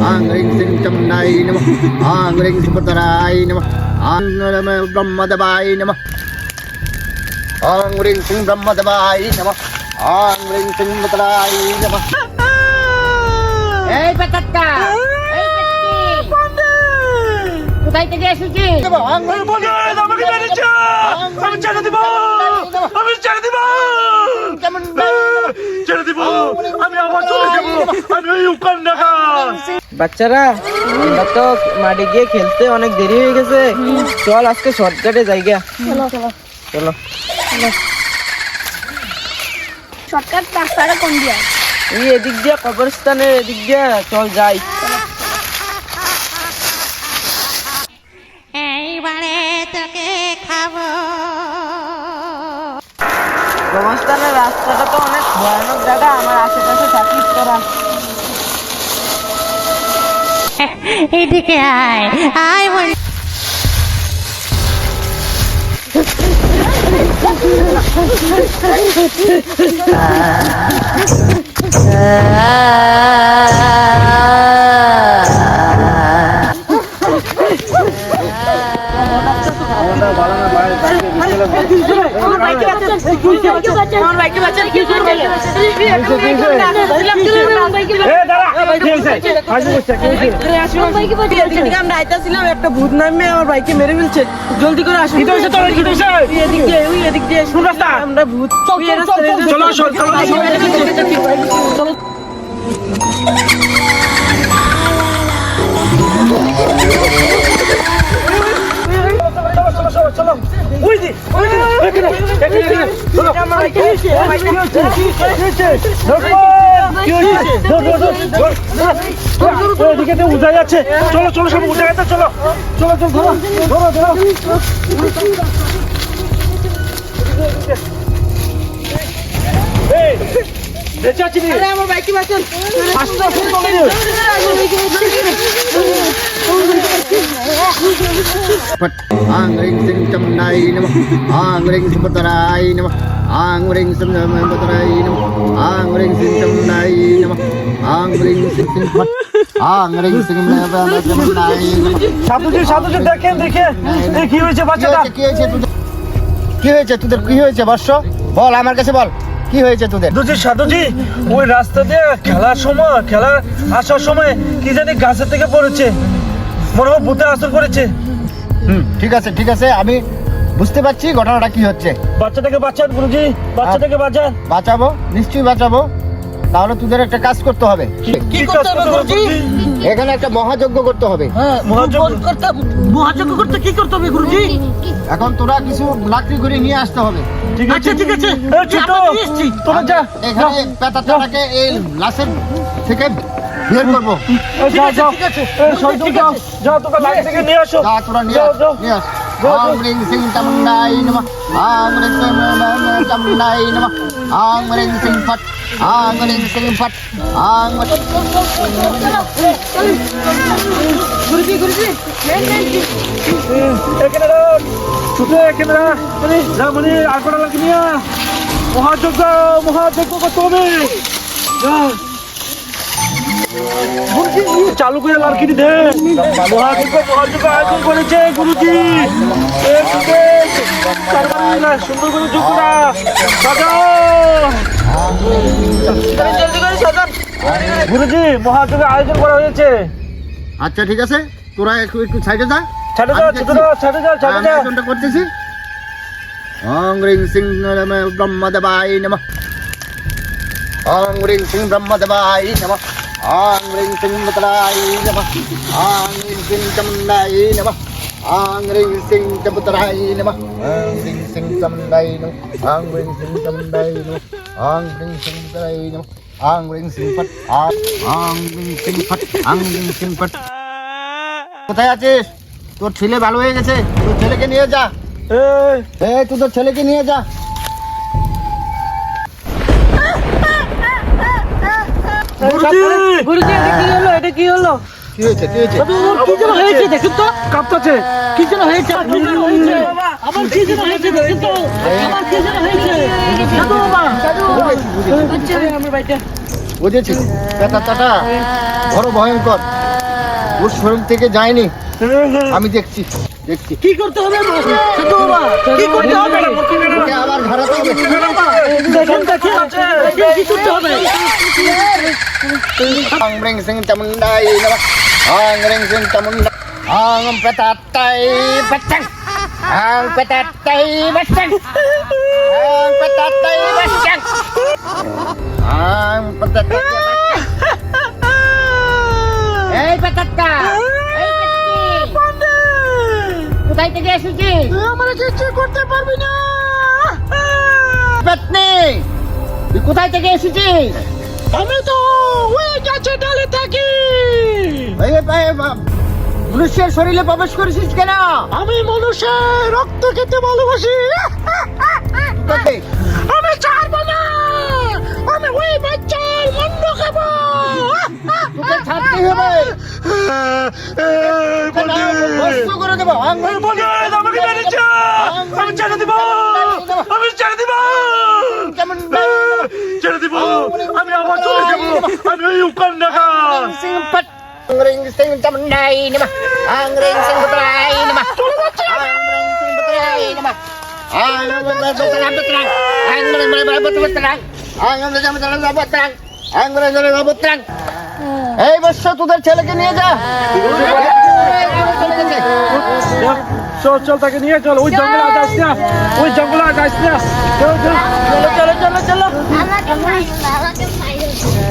আং রিং সিং চামুন্ডাই নমঃ আং রিং সুভদ্রায় নমঃ আং ব্রহ্মদেবায় নমঃ আং রিং সিং ব্রহ্মদেবায় নমঃ আং রিং সিং সুভদ্রায় নমঃ। এই পেটাক্কা, এই পেটকি, কোথায় থেকে এসেছিস? আমাকে মেরেছে, আমি ছেড়ে দিব, আমি ছেড়ে দিব, ছেড়ে দিব, আমি আবার চলে যাবো, আমি ওই উকান্ডা। বাচ্চারা আমরা তো মাঠে গিয়ে খেলতে অনেক দেরি হয়ে গেছে, চল আজকে শর্টকাটে জায়গা। চলো শর্টকাট রাস্তাটা কোন দিয়ে? এই এদিক দিয়ে, কবরস্থানের এদিক দিয়ে চল যাই। এইবারে তোকে খাবো। কবরস্থানের রাস্তাটা তো অনেক ভয়ানক জায়গা, আমার আশেপাশে থাকিস তোরা। এদিকে আয়, আয় বল। আমরা আইতাছিলাম, একটা ভূত নামে আমার বাইকে মেরে ফেলছে, জলদি করে আসুন। এদিক দিয়ে শুন রাস্তা, আমরা ভূত। চলো উঠে যাচ্ছে, চলো চলো সব উঠে গেছে, চলো চলো চলো, ধরো ধরো ধরো। বেঁচে আছি রে, আমার বাইকে বাঁচান। আস্তে আস্তে চলে যাও। আং রিং সিং চামুন্ডাই নমঃ আং রিং সুভদ্রায় নমঃ আং রিং সিং সুভদ্রায় নমঃ আং রিং সিং চামুন্ডাই নমঃ আং রিং সিং ফট আং রিং সিং চামুন্ডাই নমঃ। সাধুজি সাধুজি দেখেন দেখেন, এই কি হয়েছে বাচ্চাটা? কি হয়েছে তোদের? কি হয়েছে তোদের? কি হয়েছে বর্ষ? বল আমার কাছে বল, কি হয়েছে তোদের? সাধুজি ওই রাস্তা দিয়ে খেলার আসার সময় কি জানি গাছের থেকে পড়েছে, মনে হয় ভূতে আসর করেছে। ঠিক আছে ঠিক আছে, আমি বুঝতে পারছি ঘটনাটা কি হচ্ছে। বাচ্চাটাকে বাঁচান গুরুজি, বাচ্চাটাকে বাঁচান। বাঁচাবো, নিশ্চয়ই বাঁচাবো। তাহলে তোদের একটা কাজ করতে হবে। কি করতে হবে গুরুজি? এখানে একটা মহাযজ্ঞ করতে হবে। মহাযজ্ঞ করতে কি করতে হবে গুরুজি? এখন তোরা কিছু লাকড়ি করে নিয়ে আসতে হবে। ঠিক আছে ঠিক আছে, এই ছোট, তোরা যা, এখানে পেতাটাকে এই লাশের থেকে বের করবো। যা যাও, এই সঞ্জু যাও, যাও তোকে লাইট থেকে নিয়ে আসো। যা তোরা নিয়ে যাও, আস, যাও। নিয়ে আস। আং রিং সিং চামুন্ডাই নমঃ আং রিং সিং চামুন্ডাই নমঃ আং রিং সিং ফট আং রিং সিং ফট আং। এখানে রাখ, ছোট এখানে রাখ, যা মানে আর কটা লাঠি নিয়ে আয়। মহাযজ্ঞ করতে হবে। যা। গুরুজি চালু করে লাড়কি দে। মহাযজ্ঞ আয়োজন করেছে গুরুজি। সুন্দর করে যজ্ঞটা সাজাও। গুরুজি মহাযজ্ঞ আয়োজন করা হয়েছে। আচ্ছা ঠিক আছে, তোরা একটু সাইডে যা। ছেড়ে যাও, ছেড়ে যাও, ছেড়ে আমি যাও। আয়োজনটা করতেছি। আং রিং সিং ব্রহ্মদেবায় নমঃ আং রিং সিং ব্রহ্মদেবায় নমঃ আং রিং সিং ভদ্রায় নমঃ আং রিং সিং চামুন্ডায় নমঃ আং রিং সিং চামুন্ডায় নমঃ আং রিং সিং চামুন্ডায় নমঃ আং রিং সিং চামুন্ডায় নমঃ আং রিং সিং ভদ্রায় নমঃ আং রিং সিং ফট আং রিং সিং ফট আং রিং সিং ফট। কোথায় আছিস? তোর ছেলে ভালো হয়ে গেছে, তোর ছেলেকে নিয়ে যা। এই তুই তোর ছেলেকে নিয়ে যা। গুরুজি এটা কি হলো? কি হয়েছে? কি হয়েছে? কি যেন হয়েছে দেখুন তো, কাঁপতাছে। কি যেন হয়েছে? আমার কি যেন হয়েছে দেখুন তো, আমার কি যেন হয়েছে। সাধু বাবা, সাধু আমার বাইটা। বুঝেছি, ব্যাপারটা বড় ভয়ঙ্কর। ও শোরুম থেকে যায়নি, আমি দেখছি। কি করতে হবে ছোট বাবা? কি করতে হবে? ওকে আবার ঘাড়াতে হবে। দেখেন কি করতে হবে? আং রিং সিং চামুন্ডাই নমঃ, আং রিং সিং চামুন্ডা, আং পেতাত্তাই বাচ্চাং, আং পেতাত্তাই বাচ্চাং, আং পেতাত্তাই বাচ্চাং, আং পেতাত্তাই বাচ্চাং। এই পেটাক্কা, এই পেটকি, কোথায় থেকে এসেছিস? আমরা কিছু করতে পারবি না। পেতনি, তুই কোথায় থেকে এসেছিস? আমি তো ওই গাছে ডালে থাকি। মনুষ্যের শরীরে প্রবেশ করেছিস কেন? আমি মানুষের রক্ত খেতে ভালোবাসি। তোকে আমি ছাড়বো না, আমি ওই বাচ্চার মুন্ড খাবো। তোকে ছাড়তে হবে। ভস্ম করে দেবো। আমাকে মেরে দিচ্ছে। আমি ছেড়ে দিব, আমি ছেড়ে দিব, ছেড়ে দিব, আমি আবার চলে যাবো, আমি ওই উকান্ডাকা। রিং সিং চামুন্ডাই নমঃ, আং রিং সিং পুত্রাই নমঃ, আং রিং সিং পুত্রাই নমঃ, আং রিং সিং পুত্রাই পুত্রাং, আং রিং সিং পুত্রাং, আং রিং সিং পুত্রাং, আং রিং সিং পুত্রাং। এই বৎস তোদের ছেলেকে নিয়ে যা। চলে গেছে। চল চল, তাকে নিয়ে চল। ওই জঙ্গলে আর যাস না, ওই জঙ্গলে আর যাস না। চল চল চলো চলো চলো চলো। আমাকে মাইরো না, আমাকে মাইরো না।